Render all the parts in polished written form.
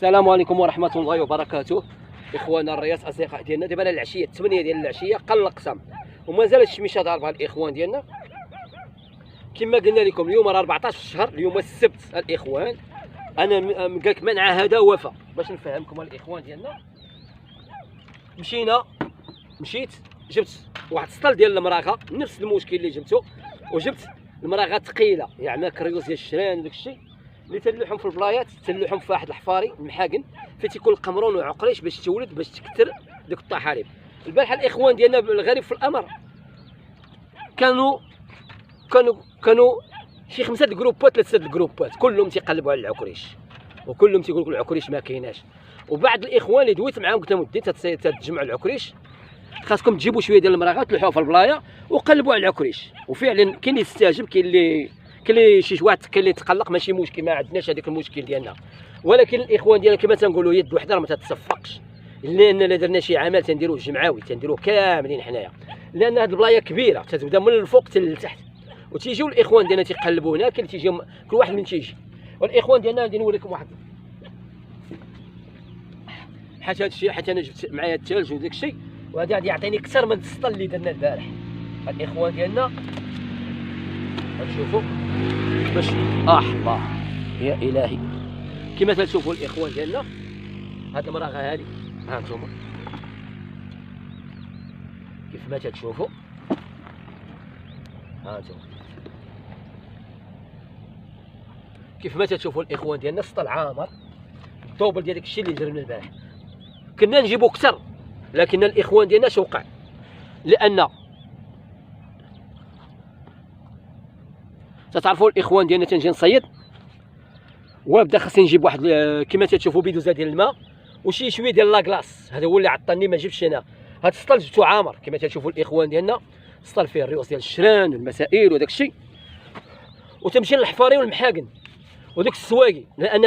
السلام عليكم ورحمة الله وبركاته. إخوانا الرياض أصدقاء ديالنا، دابا العشية 8 ديال العشية قل القسم ومازال الشميشة ضاربة الإخوان ديالنا. كما قلنا لكم اليوم راه 14 الشهر، اليوم السبت الإخوان. أنا قالك منع هذا وفا باش نفهمكم الإخوان ديالنا. مشيت جبت واحد السطل ديال المراغة، نفس المشكل اللي جبته، وجبت المراغة ثقيلة يعني كريوز ديال الشران وداك الشيء اللي تلوحهم في البلايات، تلوحهم في واحد الحفاري المحاقن فين تيكون القمرون وعقريش باش تولد باش تكثر ديك الطحالب. البارحه الاخوان ديالنا الغريب في الامر كانوا شي 5 جروبات 3 جروبات كلهم تيقلبوا على العكريش، وكلهم تيقول لك العكريش ما كايناش. وبعض الاخوان اللي دويت معاهم قلت لهم ودي تتجمعوا العكريش خاصكم تجيبوا شويه ديال المراغات تلوحوها في البلايه وقلبوا على العكريش. وفعلا كاين اللي يستعجب، كاين اللي شي واحد كاين اللي يتقلق، ماشي مشكل، ما عندناش هذاك المشكل ديالنا. ولكن الاخوان ديالنا كما تنقولوا يد وحده راه ما تتصفقش، لان الا درنا شي عمل تنديروه جمعوي، تنديروه كاملين حنايا، لان هذه البلايه كبيره تتبدا من الفوق حتى لتحت. وتيجيو الاخوان ديالنا تيقلبوا هنا، كاين تيجي كل واحد من تيجي. والاخوان ديالنا غادي نوريكم واحد حيت هذا الشيء، حيت انا جبت معايا الثلج وداك الشيء، وهذا غادي يعطيني اكثر من السطل اللي درنا البارح. الاخوان ديالنا غتشوفوا باش الله يا الهي كما تشوفوا الاخوان ديالنا. هاد المراغه هذه ها انتم كيف ما تشوفوا، ها انتم كيف ما تشوفوا الاخوان ديالنا السطل عامر الدوبل ديال داك الشيء اللي درنا البارح. كنا نجيبو كثر لكن الاخوان ديالنا اش وقع، لان تعرفوا الاخوان ديالنا تنجي نصيد وبدا خاصني نجيب واحد كما تشوفوا بيدوزه ديال الماء وشي شويه ديال لاكلاص. هذا هو اللي عطاني ما جبتش انا. هذا السطل جبتو عامر كما تشوفوا الاخوان ديالنا، السطل فيه الريوس ديال الشران والمسائل وداك الشيء، وتمشي للحفاري والمحاقن وديك السواقي، لان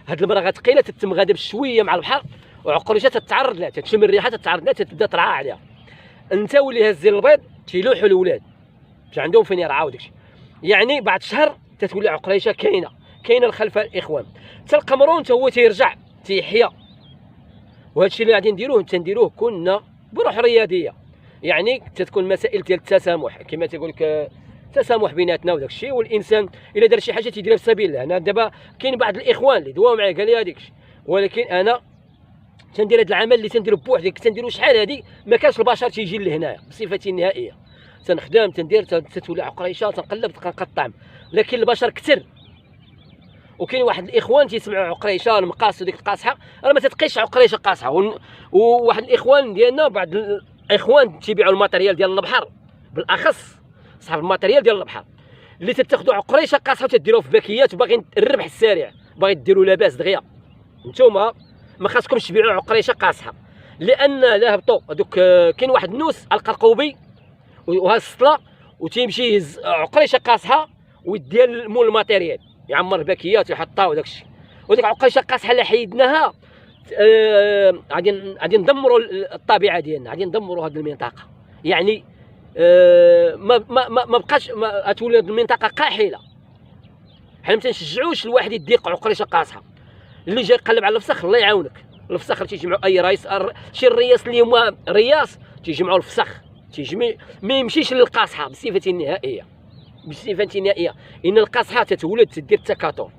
هاد المراغه ثقيله تتم غاده بشويه مع البحر، وعقريشه تتعرض لها، تتشم الريحه تتعرض لها، تتبدا ترعى عليها. انت واللي هزي البيض تيلوحوا الاولاد باش عندهم فين يرعاو داكشي. يعني بعد شهر تتولي عقريشه كاينه الخلفه الاخوان. حتى القمرون حتى هو تيرجع تيحيا. وهذا الشيء اللي غادي نديروه كنا بروح رياضيه، يعني تتكون مسائل ديال التسامح كما تيقول لك، تسامح بيناتنا وداك الشيء. والانسان الا دار شي حاجه تيديرها في سبيل الله. انا دابا كاين بعض الاخوان اللي دواو معايا قال لي هذاك الشيء، ولكن انا تندير هذا العمل اللي تنديرو بوحدي، تنديرو شحال هذه ما كانش البشر تيجي لهنايا بصفتي النهائيه. تنخدم تندير تتولى عقريشه تنقلب تنقطع، لكن البشر كثر. وكاين واحد الاخوان تيسمعوا عقريشه المقاص وديك القاصحه راه ما تتقيش عقريشه قاصحه. وواحد الاخوان ديالنا بعض الاخوان تيبيعوا الماتريال ديال البحر، بالاخص صاحب الماتريال ديال البحر اللي تتاخذوا عقريشه قاصحه وتديروها في باكيات وباغيين الربح السريع، باغي ديروا لاباس دغيا. نتوما ما خاصكمش تبيعوا عقريشه قاصحه، لان لا هبطوا هذوك كاين واحد النوس القرقوبي وها السطله وتيمشي يهز عقريشه قاصحه ويديها لمول الماتيريال يعمر باكيات ويحطها وداك الشيء. وديك عقريشه قاصحه اللي حيدناها غادي ندمروا الطبيعه ديالنا، غادي ندمروا هذه المنطقه. يعني ما بقاش تولي المنطقه قاحله. حنا ما تنشجعوش الواحد يديق عقريشه قاصحه. اللي جاي يقلب على الفسخ الله يعاونك، الفسخ تيجمعوا اي رئيس شي الرياس اللي هما رياس تيجمعوا الفسخ، ما يمشيش للقاصحه بصفه النهائيه. ان القاصحه تتولد تدير التكاثر،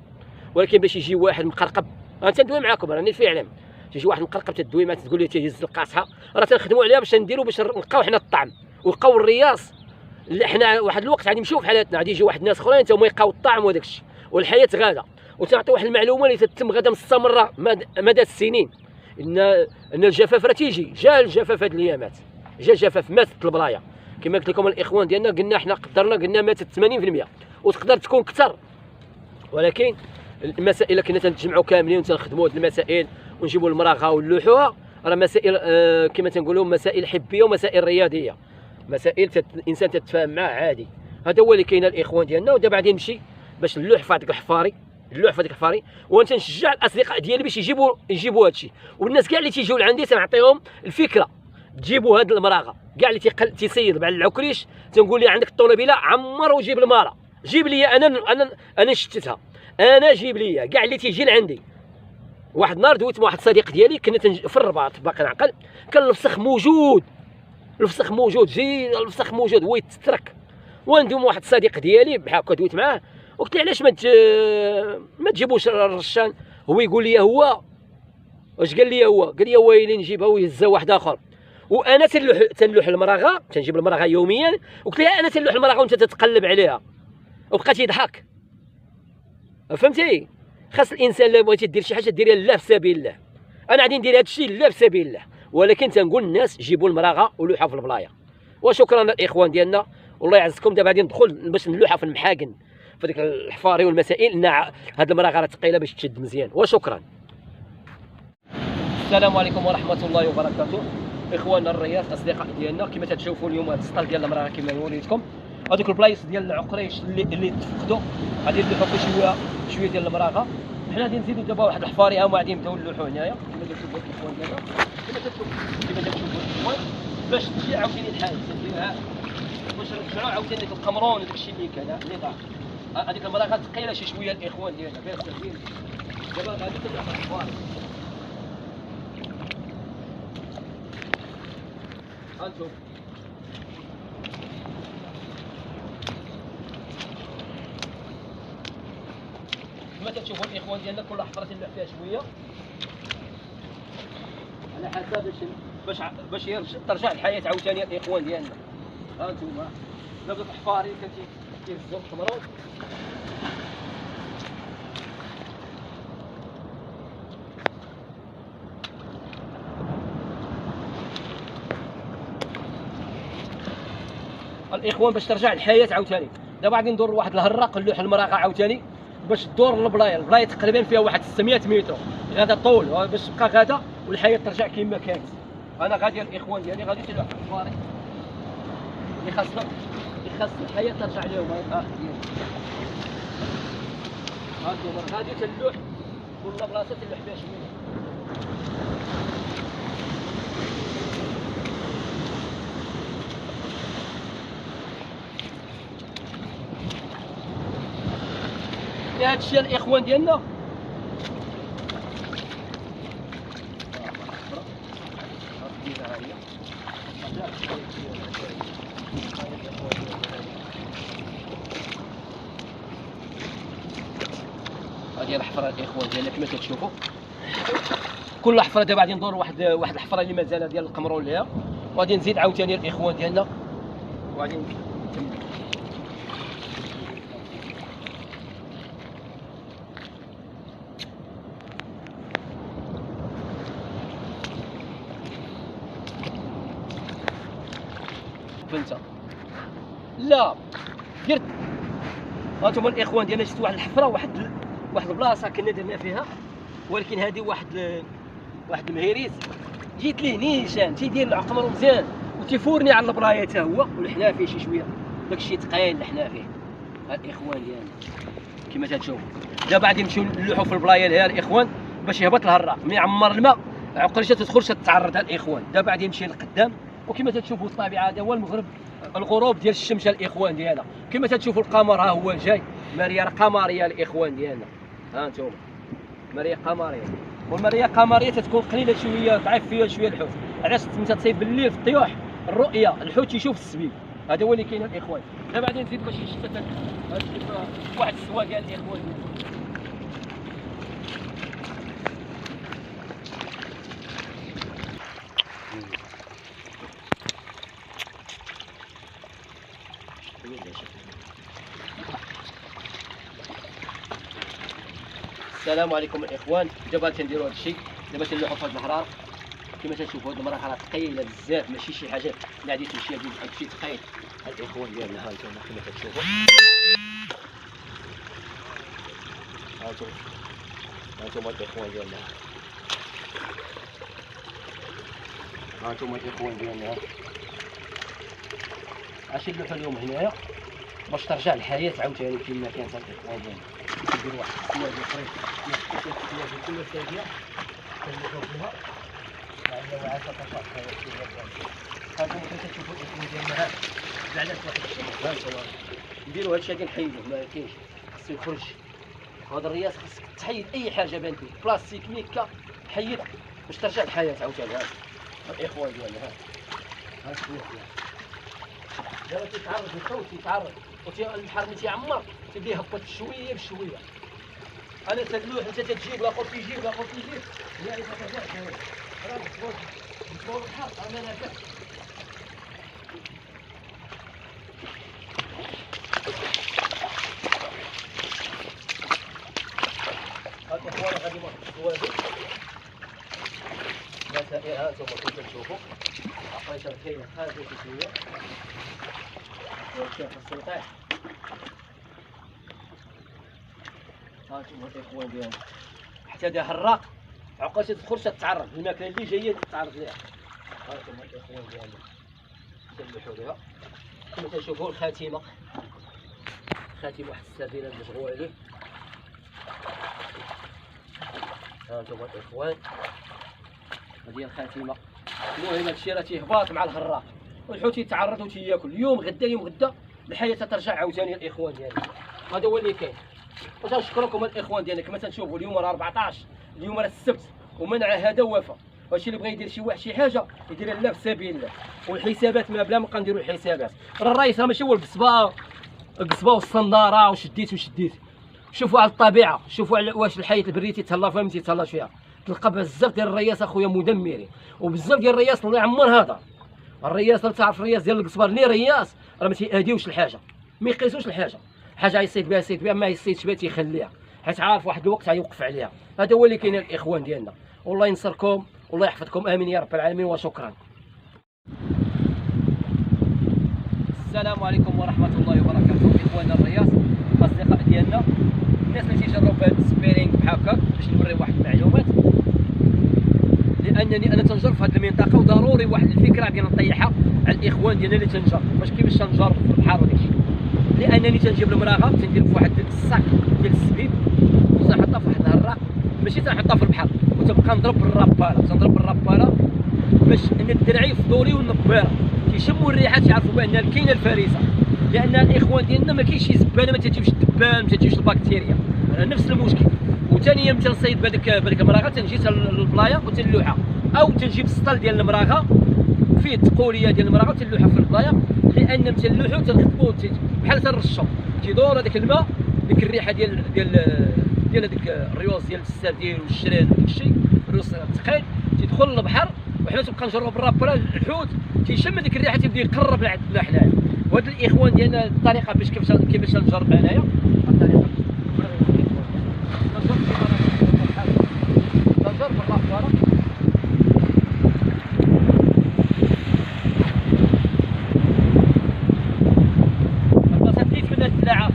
ولكن باش يجي واحد مقرقب، انا تندوي معاكم راني فعلا تيجي واحد مقرقب تدوي معاه تقول لي تيهز القاصحه، راه تنخدموا عليها باش نديروا باش نلقاو حنا الطعم ولقاو الرياص. حنا واحد الوقت غادي نمشيو في حالاتنا، غادي يجي واحد الناس اخرين حتى هما يلقاو الطعم وداك الشيء والحياه غاده. وتعطي واحد المعلومه اللي تتم غاده مستمره مدى السنين، ان الجفاف راه تيجي. جا الجفاف هاد الايامات، جا الجفاف ماتت البلايه كما قلت لكم الاخوان ديالنا. قلنا حنا قدرنا قلنا ماتت 80% وتقدر تكون اكثر. ولكن المسائل كنا تنتجمعوا كاملين وتنخدموا هاد المسائل ونجيبوا المراغه ونلوحوها، راه مسائل كما تنقولوا مسائل حبيه ومسائل رياضيه، مسائل الانسان تتفاهم معاه عادي. هذا هو اللي كاين الاخوان ديالنا. ودابا غادي نمشي باش نلوح في هذاك الحفاري، وانت نشجع الاصدقاء ديالي باش يجيبوا هذا الشيء. والناس كاع اللي تيجيو لعندي تنعطيهم الفكره، تجيبوا هذه المراغه كاع اللي تيصيد مع العكريش. تنقول لي عندك الطوموبيله عمر وجيب الماره، جيب لي انا نشتتها، انا جيب لي كاع اللي تيجي لعندي واحد النهار دويت مع واحد الصديق ديالي، كنا في الرباط باقي نعقل، كان الفسخ موجود، الفسخ موجود، جي الفسخ موجود هو يتترك. وندوي مع واحد الصديق ديالي بحال هكا دويت معاه، وقلت له علاش ما تجيبوش الرشان؟ هو يقول لي هو واش قال لي؟ هو قال لي ويلي نجيبها ويهزها واحد اخر. وانا تنلوح المراغه، تنجيب المراغه يوميا، وقلت لها انا تنلوح المراغه وانت تتقلب عليها، وبقى تيضحك. فهمتي؟ خاص الانسان الا بغيتي دير شي حاجه ديريها لا في سبيل الله. انا غادي ندير هذا الشيء لا في سبيل الله، ولكن تنقول للناس جيبوا المراغه ولوحها في البلايه. وشكرا للاخوان ديالنا، والله يعزكم. دابا غادي ندخل باش نلوحها في المحاقن في ديك الحفاري والمسائل، ان هاد المراغه راه ثقيله باش تشد مزيان. وشكرا. السلام عليكم ورحمه الله وبركاته. اخواننا الرياض، اصدقاء ديالنا، كما تشوفوا اليوم هذا السطل ديال المراغه كما وريتكم. هذوك البلايص ديال العقريش اللي تفقدوا غادي نلوحوا فيه شويه ديال المراغه. حنا غادي نزيدوا دابا واحد الحفاري، ها هما غادي نبداو نلوحوا هنايا كما تشوفوا الاخوان ديالنا، كما تشوفوا الاخوان، باش تجي عاوتاني الحال تديرها باش نرجعوا عاوتاني ديك القمرون وداك الشيء اللي كان اللي ضاع. هذيك المراغه ثقيله شي شويه الاخوان ديالنا، فيها التسجيل. دابا غادي تلوح الحفاري. هانتوما كما تشوفوا الاخوان ديالنا، كل حفره تنلوح فيها شويه على حسب باش ترجع الحياه عاوتاني الاخوان ديالنا. هانتوما دابا الحفاري كيهزوا الحمرون. الاخوان باش ترجع الحياه عاوتاني. دابا غادي ندور واحد الهراق نلوح المراغه عاوتاني باش تدور البلايه تقريبا فيها واحد 600 متر غادا طول، باش تبقى غادا والحياه ترجع كما كانت. انا غادي الاخوان ديالي غادي تلوح الحفاري اللي خاص الحياه ترجع لهم. هانتوما غادي تلوح كل بلاصه تلوح فيها شويه. هذا الشيء الاخوان ديالنا هذه الحفره الاخوان ديالنا كما كتشوفوا. كل حفره دابا غادي ندور واحد الحفره اللي مازال ديال القمرون ليها، وغادي نزيد عاوتاني الاخوان ديالنا وغادي نكمل. فهمت؟ لا درت. هانتوما الاخوان ديالنا، شفت واحد الحفره، واحد البلاصه كنا درنا فيها، ولكن هذه واحد المهيريز جيت ليه نيشان تيدير العقمر مزيان وتيفورني على البلايه حتى هو، ولحنا فيه شي شويه داكشي ثقيل لحنا فيه. هاد الاخوان ديالنا كما تشوفوا. دابا غادي نمشيو نلوحوا في البلايه لهي الاخوان باش يهبط الهراق. ملي يعمر الماء عقريشه تدخلش تتعرض الاخوان. دابا غادي نمشي للقدام، وكما تشوفوا الطبيعه هذا هو المغرب، الغروب ديال الشمس الاخوان ديالنا. كما تشوفوا القمر ها هو جاي، ماريه قمريه الاخوان ديالنا. ها انتم ماريه قمريه، والماريه قمريه تتكون قليله شويه، ضعيف فيها شويه الحوت. علاش انت تصيب بالليل في الطيوح الرؤيه الحوت يشوف السبيل، هذا هو اللي كاين الاخوان. دابا غادي نزيد باش يشتت واحد السواق ديال الاخوان. السلام عليكم الاخوان. دابا تنديروا هذا الشيء، دابا تنلوحوا في هذا الحرار. كما تشوفوا هذه المراحل ثقيله بزاف، ماشي شي حاجه اللي غادي تمشي هذا الشيء ثقيل. هاد الاخوان ديالنا ها انتم كما كتشوفوا، ها انتم الاخوان ديالنا، ها انتم الاخوان ديالنا. اش نلوحوا اليوم هنايا باش ترجع الحياه عاوتاني كما كانت. الاخوان ديالنا نديروا واحد السواق اخرين كل ساعه كنلوحوا فيها يعني وعاد تطلع هاكم كتشوفوا الاخوان ديالنا. ها بعدا واحد الشيء ها انتم نديروا هذا الشيء غادي نحيدوه، ما كاينش خصو يخرج هذا الرياس خاصك تحيد اي حاجه بانت لك بلاستيك ميكا حيدها باش ترجع الحياه عاوتاني. ها الاخوان ديالنا ها شويه دابا تيتعرض للضوء تيتعرض البحر ملي تيعمر تيبدا يهبط شويه بشويه. انا تدلوح انت تجيب لاخر تيجيب لاخر تيجيب يعني ترجع الحياه راه بتصور البحر انا نافع. هاد الاخوان غادي نوقفوا هادو مسائل هانتوما كيف كتشوفوا عقيته كاينه خارجه شويه ولكن خاصو يطيح. هانتوما الاخوان ديالنا حتى دا حراق عقاش تدخلش تتعرض الماكله اللي جايه تتعرض ليها. هانتوما الاخوان ديالنا تلوحوا ليها كما تشوفوا الخاتمه واحد السفينه مشغوله عليه. هانتوما الاخوان هذه الخاتمه. المهم هادشي راه تيهبط مع الغراق والحوت يتعرض وتياكل اليوم غدا اليوم غدا الحياه ترجع عاوتاني الاخوان ديالنا. هذا هو اللي كاين. وتنشكركم الاخوان ديالنا كما تنشوفوا اليوم راه 14 اليوم راه السبت ومنع هذا وفى. هادشي اللي بغى يدير شي واحد شي حاجه يديرها لا في سبيل الله والحسابات ما بلا ما بقى نديروا الحسابات. راه الرئيس راه ماشي هو القصبه والصناره وشديت. شوفوا على الطبيعه شوفوا على واش الحياه البريه تيتهلا فيها ما تيتهلاش فيها. تلقى بزاف ديال الرياس اخويا مدمرين وبزاف ديال الرياس الله يعمر هذا الرياس. راه تعرف الرياس ديال القصبه اللي رياس راه ما تيأديوش الحاجه ما يقيسوش الحاجه. حاجه يصيد بها ما يصيدش بها تيخليها حيت عارف واحد الوقت غيوقف عليها. هذا هو اللي كاين الاخوان ديالنا. والله ينصركم والله يحفظكم امين يا رب العالمين وشكرا. السلام عليكم ورحمه الله وبركاته اخواننا الرياس الاصدقاء ديالنا الناس اللي تيجربوا بهذا السبيرينغ بحال هكا باش نوري واحد المعلومات لانني انا تنجر في هذه المنطقه وضروري واحد الفكره غادي نطيحها على الاخوان ديالنا اللي تنجر باش كيفاش تنجر في البحر وداكشي. لانني تنجيب المراغه تندير في واحد الصاك ديال السبيب وتنحطها في واحد الهراق ماشي تنحطها في البحر وتبقى نضرب بالراباله باش ان الدرعي فضولي والنباره كيشموا الريحه تيعرفوا بان كاينه الفريسه. لان الاخوان ديالنا ما كاينش شي زباله ما تجيبش الدبان ما تجيبش البكتيريا نفس المشكل. وثانيا ملي تنصيد بهذيك المراغه تنجي للبلايا وتنلوحها او تنجيب السطل ديال المراغه فيه التقوليه ديال المراغه وتنلوحها في البلايا لان ملي تنلوحو تنخدمو بحال تنرشو تيدور هذاك الماء ديك الريحه ديال هذيك الريوس ديال السردين والشران وداك الشيء الريوس الثقيل تيدخل للبحر وحنا تبقى نجرب بالرابره الحوت تيشم هذيك الريحه تيبدا يقرب لعندنا حنايا. وهاد الاخوان ديالنا الطريقه باش كيفاش نجرب انايا الطريقه نجرب بالرابره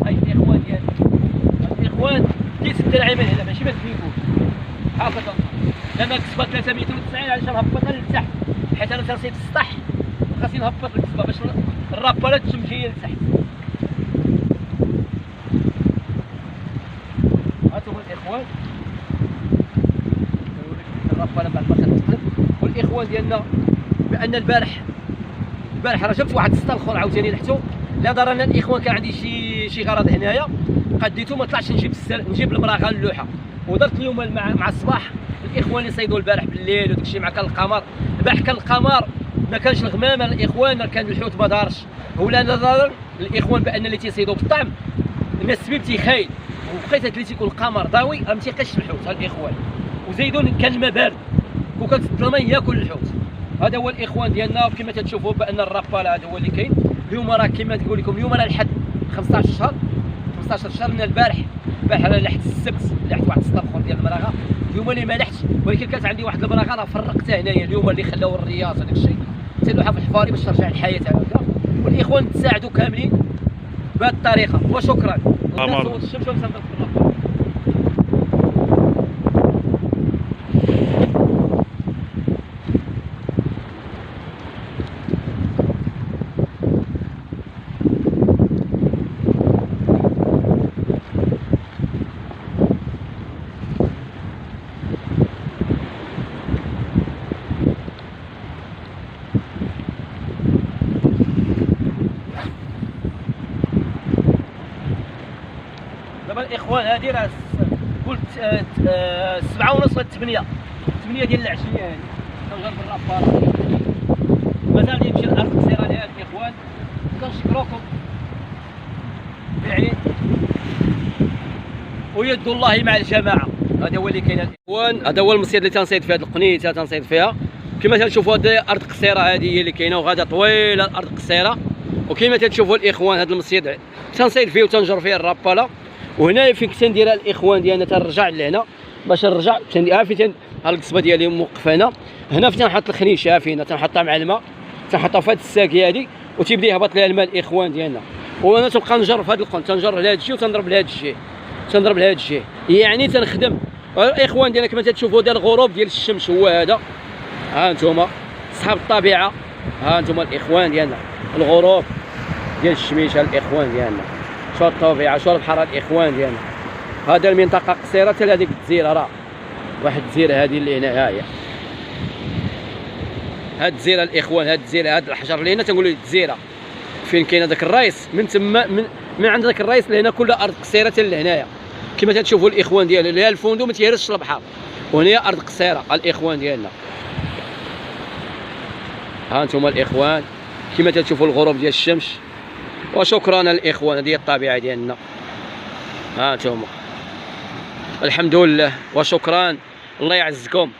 الاخوان ديالنا الاخوان ديت الدرعي من هنا ماشي بس فيكم هكذا لان القصبه 3 متر و90 علاش نهبطها لتحت حيت انا تنصيد السطح وخاصني نهبط القصبه باش الراباله تمشي هي لتحت. هانتوما الاخوان الراباله بعد ما كتقلب. والاخوان ديالنا بان البارح راه جبت واحد السطل اخر عاوتاني لحتو لا ضرنا الاخوان كان عندي شي غرض هنايا قديتو ما طلعش نجيب المراغه اللوحه ودرت اليوم مع الصباح الاخوان اللي صيدوا البارح بالليل وداكشي مع كان القمر. البارح كان القمر ما كانش الغمامه الاخوان كان الحوت ما دارش ولا نظرا الاخوان بان اللي تيصيدوا بالطعم الناس السبيب تيخايل وبقيت اللي تيكون القمر ضاوي راه ما تيقيش الحوت الاخوان وزيدوا كان الماء بارد وكانت الظلمه ياكل الحوت. هذا هو الاخوان ديالنا كما تتشوفوا بان الراباله هذا هو اللي كاين اليوم. راه كما تقول لكم اليوم راه الحد 15 شهر من البارح راه لحت السبت لحت واحد السطل اخر ديال المراغه اليوم اللي ما لحتش ولكن كانت عندي واحد المراغه راه فرقتها هنايا اليوم اللي خلاو الرياض وداك الشيء تلوحها في الحفاري باش ترجع الحياه هكذا. والاخوان تساعدوا كاملين بهذه الطريقه وشكرا. دابا الاخوان هذه راه قلت 7:30 ل 8 ديال العشيه هذه كنجرب الرابار. مازال يمشي الارض قصيره لهاد الاخوان. كنشكركم بعيد ويد الله مع الجماعه. هذا هو اللي كاين الاخوان. هذا هو المصيد اللي تنصيد فيها، هذه القنيته تنصيد فيها. كما تنشوفوا هذه ارض قصيره، هذه هي اللي كاينه وغاده طويله الارض قصيره. وكما تنشوفوا الاخوان هذا المصيد تنصيد فيه وتنجر فيه الراباله. وهنا فين كنت نديرها الاخوان ديالنا تنرجع لهنا باش نرجع فين القصبه ديالي موقفه هنا فين تنحط الخنيشه فينا تنحطها مع الماء، تنحطها في هذه الساكيه هذه وتيبدا يهبط لها الماء الاخوان ديالنا. وانا تنبقى نجر في هذا القن، تنجر لهذا الشيء وتنضرب لهذا الشيء، تنضرب لهذا الشيء، يعني تنخدم. الاخوان ديالنا كما تشوفوا هذا الغروب ديال الشمس هو هذا. ها انتم اصحاب الطبيعه، ها انتم الاخوان ديالنا الغروب ديال الشميشه الاخوان ديالنا. شو الطبيعه، شو البحر الاخوان ديالنا. هذا المنطقه قصيره حتى لهذيك الجزيره، راه واحد الجزيره هذه اللي هنا، ها هي هاد الجزيره الاخوان، هاد الجزيره هاد الحجر اللي هنا تنقولوا الجزيره فين كاين هذاك الرايس. من تما من عند ذاك الرايس لهنا كلها ارض قصيره حتى لهنايا. كما تشوفوا الاخوان ديالنا اللي الفندق ما تيهرسش البحر، وهنا ارض قصيره الاخوان ديالنا. ها انتم الاخوان كما تشوفوا الغروب ديال الشمس. وشكرا الاخوان، هذه الطبيعه ديالنا. ها انتم الحمد لله وشكرا، الله يعزكم.